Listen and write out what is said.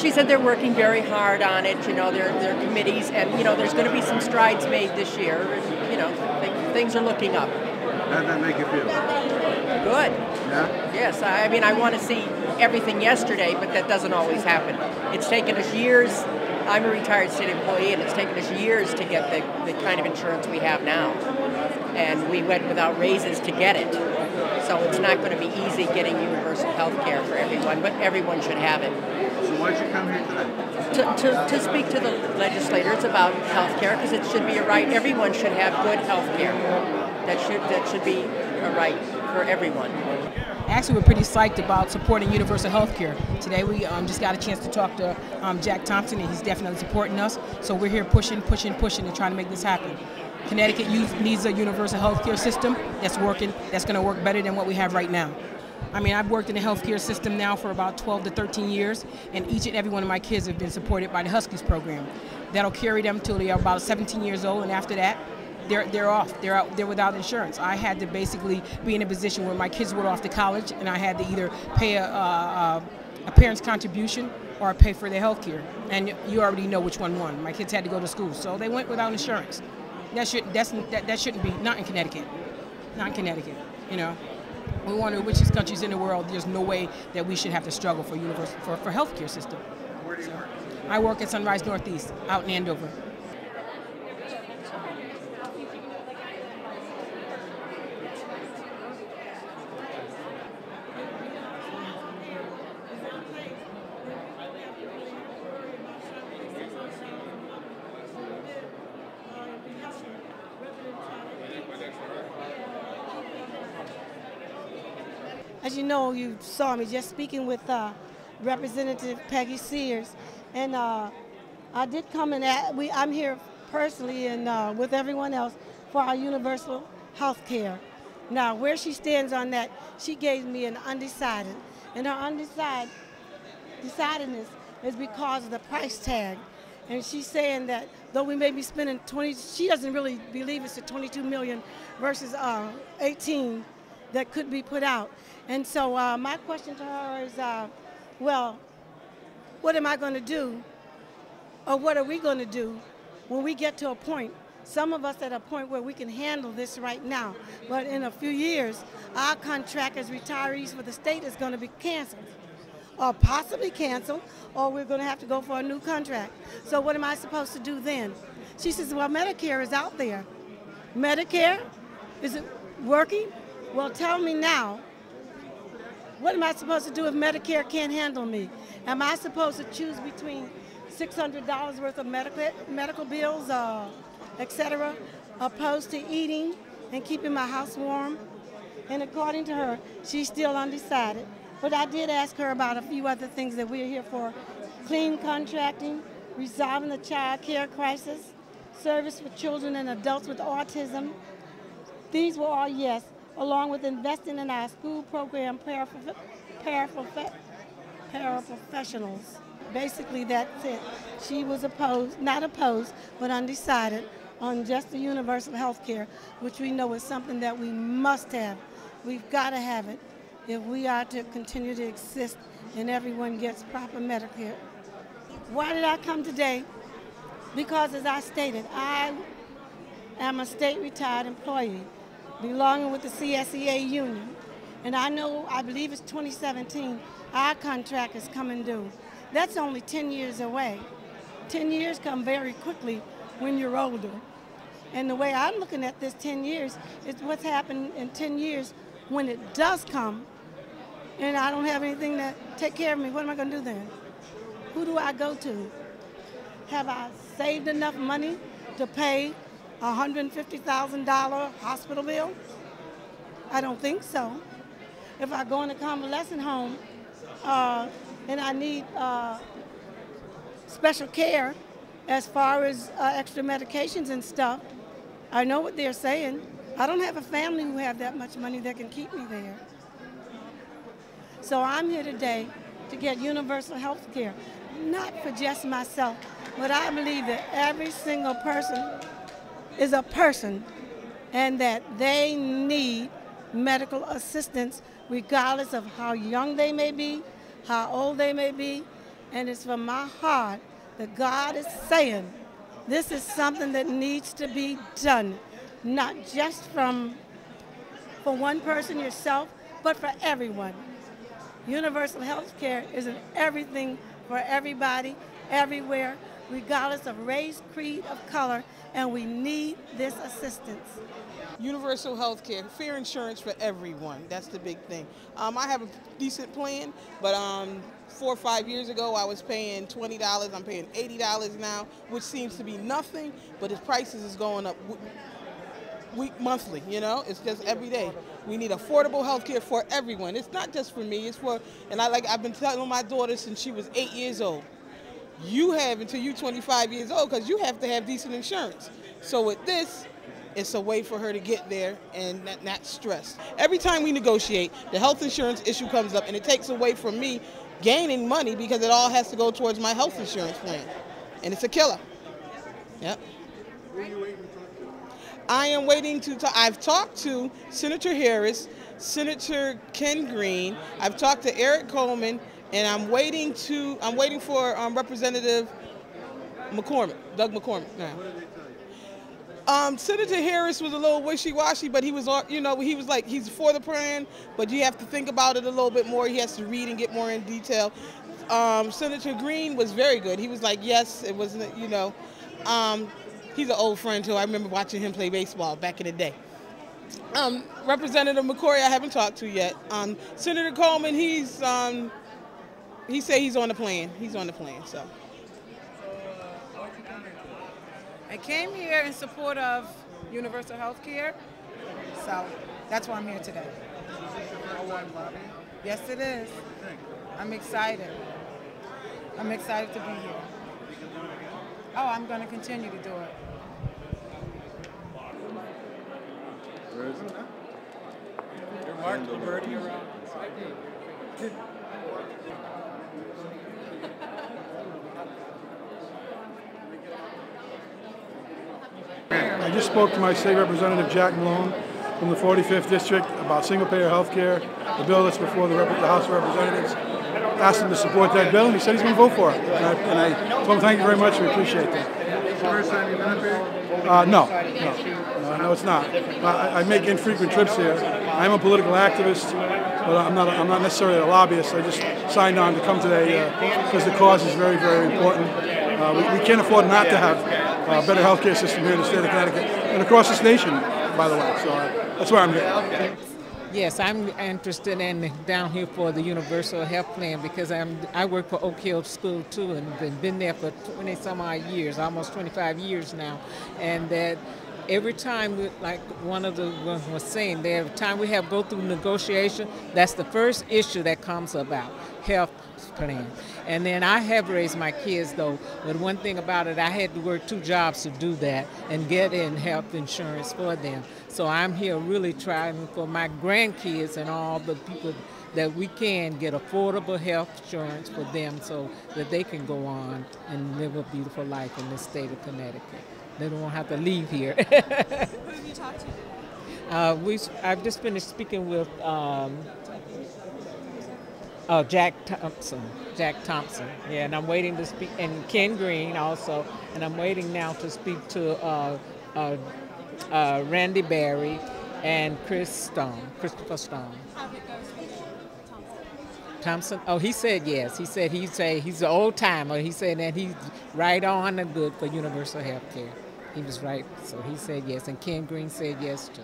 She said they're working very hard on it, you know, their committees, and, you know, there's going to be some strides made this year, and, you know, things are looking up. How did that make you feel? Good. Yeah? Yes, I mean, I want to see everything yesterday, but that doesn't always happen. It's taken us years. I'm a retired state employee, and it's taken us years to get the kind of insurance we have now. And we went without raises to get it. So it's not going to be easy getting universal health care for everyone, but everyone should have it. So why did you come here today? To speak to the legislators about health care, because it should be a right. Everyone should have good health care. That should be a right for everyone. Actually, we're pretty psyched about supporting universal health care. Today we just got a chance to talk to Jack Thompson, and he's definitely supporting us. So we're here pushing and trying to make this happen. Connecticut needs a universal health care system that's working, that's going to work better than what we have right now. I mean, I've worked in the healthcare system now for about 12 to 13 years, and each and every one of my kids have been supported by the Huskies program. That'll carry them till they are about 17 years old, and after that, they're off. They're without insurance. I had to basically be in a position where my kids were off to college, and I had to either pay a parent's contribution or pay for their health care. And you already know which one won. My kids had to go to school, so they went without insurance. That shouldn't be, not in Connecticut. Not in Connecticut, you know. We're one of the richest countries in the world. There's no way that we should have to struggle for health care system. Where do you work? I work at Sunrise Northeast, out in Andover. As you know, you saw me just speaking with Representative Peggy Sears, and I did come and I'm here personally and with everyone else for our universal health care. Now, where she stands on that, she gave me an undecided, and her decidedness is because of the price tag. And she's saying that though we may be spending she doesn't really believe it's the 22 million versus 18 that could be put out. And so my question to her is, well, what am I going to do, or what are we going to do when we get to a point, some of us at a point where we can handle this right now, but in a few years, our contract as retirees for the state is going to be canceled, or possibly canceled, or we're going to have to go for a new contract. So what am I supposed to do then? She says, well, Medicare is out there. Medicare, is it working? Well, tell me now, what am I supposed to do if Medicare can't handle me? Am I supposed to choose between $600 worth of medical bills, et cetera, opposed to eating and keeping my house warm? And according to her, she's still undecided. But I did ask her about a few other things that we're here for: clean contracting, resolving the child care crisis, service for children and adults with autism. These were all yes, along with investing in our school program paraprofessionals. Basically, that's it. She was not opposed, but undecided on just the universal health care, which we know is something that we must have. We've got to have it if we are to continue to exist and everyone gets proper Medicare. Why did I come today? Because, as I stated, I am a state retired employee belonging with the CSEA union. And I believe it's 2017, our contract is coming due. That's only 10 years away. 10 years come very quickly when you're older. And the way I'm looking at this 10 years is what's happened in 10 years when it does come, and I don't have anything to take care of me. What am I going to do then? Who do I go to? Have I saved enough money to pay a $150,000 hospital bill? I don't think so. If I go in a convalescent home and I need special care as far as extra medications and stuff, I know what they're saying. I don't have a family who have that much money that can keep me there. So I'm here today to get universal health care, not for just myself, but I believe that every single person is a person and that they need medical assistance regardless of how young they may be, how old they may be, and it's from my heart that God is saying this is something that needs to be done, not just for one person, yourself, but for everyone. Universal health care is an everything for everybody, everywhere, regardless of race, creed, of color, and we need this assistance. Universal health care, fair insurance for everyone. That's the big thing. I have a decent plan, but 4 or 5 years ago I was paying $20. I'm paying $80 now, which seems to be nothing, but the prices is going up monthly, you know? It's just every day. We need affordable health care for everyone. It's not just for me, it's for, and I've been telling my daughter since she was 8 years old, you have until you're 25 years old because you have to have decent insurance. So with this, it's a way for her to get there and not stressed. Every time we negotiate, the health insurance issue comes up and it takes away from me gaining money because it all has to go towards my health insurance plan. And it's a killer. Yep. I am waiting to talk. I've talked to Senator Harris, Senator Ken Green, I've talked to Eric Coleman, and I'm waiting for Representative McCormick, Doug McCormick now. Senator Harris was a little wishy-washy, but he was, you know, he was like, he's for the plan, but you have to think about it a little bit more. He has to read and get more in detail. Senator Green was very good. He was like, yes, it wasn't, you know. He's an old friend too. I remember watching him play baseball back in the day. Representative McCory, I haven't talked to yet. Senator Coleman, he said he's on the plan. He's on the plan, so. I came here in support of universal health care, so that's why I'm here today. Yes, it is. I'm excited. I'm excited to be here. Oh, I'm going to continue to do it. Where is it? Your Mark Liberty around. I just spoke to my state representative, Jack Malone, from the 45th District about single-payer health care, the bill that's before the House of Representatives. Asked him to support that bill, and he said he's going to vote for it. And I told him thank you very much, we appreciate that. First time you've been up here? No, it's not. I make infrequent trips here. I'm a political activist, but I'm not necessarily a lobbyist. I just signed on to come today because the cause is very, very important. We can't afford not to have a better health care system here in the state of Connecticut and across this nation, by the way. So that's why I'm here. Yes, I'm interested in down here for the universal health plan because I work for Oak Hill School too and been there for 20 some odd years, almost 25 years now, and that every time, like one of the ones was saying, every time we have go through negotiation, that's the first issue that comes about, health plan. And then I have raised my kids though, but one thing about it, I had to work 2 jobs to do that and get in health insurance for them. So I'm here really trying for my grandkids and all the people that we can get affordable health insurance for them so that they can go on and live a beautiful life in the state of Connecticut. They don't have to leave here. Who have you talked to today? I've just finished speaking with Jack Thompson, yeah, and I'm waiting to speak, and Ken Green also, and I'm waiting now to speak to Randy Barry and Christopher Stone. How did it go speaking with Thompson? Oh, he said yes. He said he's an old timer. He said that he's right on and good for universal health care. He was right, so he said yes, and Ken Green said yes too.